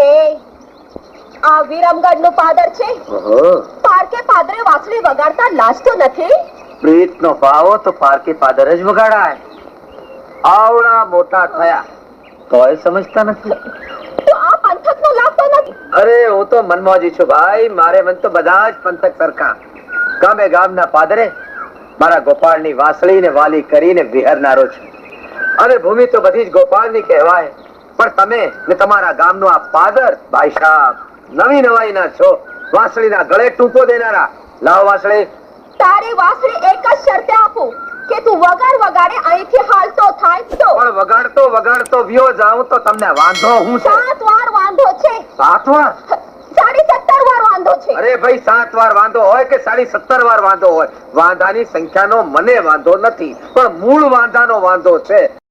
એ આ વિરમગઢ નું પાદર છે. પારકે પાદરે વાંસળી વગાડતા લાજતો નથી. પ્રીત નો ભાવો તો પારકે પાદર જ વગાડાય. આવડા મોટા થયા તોય સમજતા નથી. તો આ પંથક નો લાગતો નથી. અરે હું તો મનમોજી છું ભાઈ. મારે મન તો બધા જ પંથક સરખા. ગામે ગામના પાદરે મારા ગોપાળની વાંસળી ને વાલી કરીને વિહરનારો છું. અને ભૂમિ તો બધી જ ગોપાળની કહેવાય. પણ તમે ને તમારા ગામનો આ પાદર ભાઈ સાહેબ નવી નવાઈ ના છો. વાંસળીના ગળે ટૂંપો દેનારા. લાવ વાંસળી. તારી વાંસળી એક જ શરતે આપું કે તું વગર વગાડે અહીંથી હાલતો થાય તો. પણ વગાડતો વગાડતો વ્યો જાઉં તો તમને વાંધો હું છે? 7 વાર વાંધો છે. 7 વાર? 17.5 વાર વાંધો છે. અરે ભાઈ 7 વાર વાંધો હોય કે 17.5 વાર વાંધો હોય, વાંધાની સંખ્યાનો મને વાંધો નથી, પણ મૂળ વાંધાનો વાંધો છે.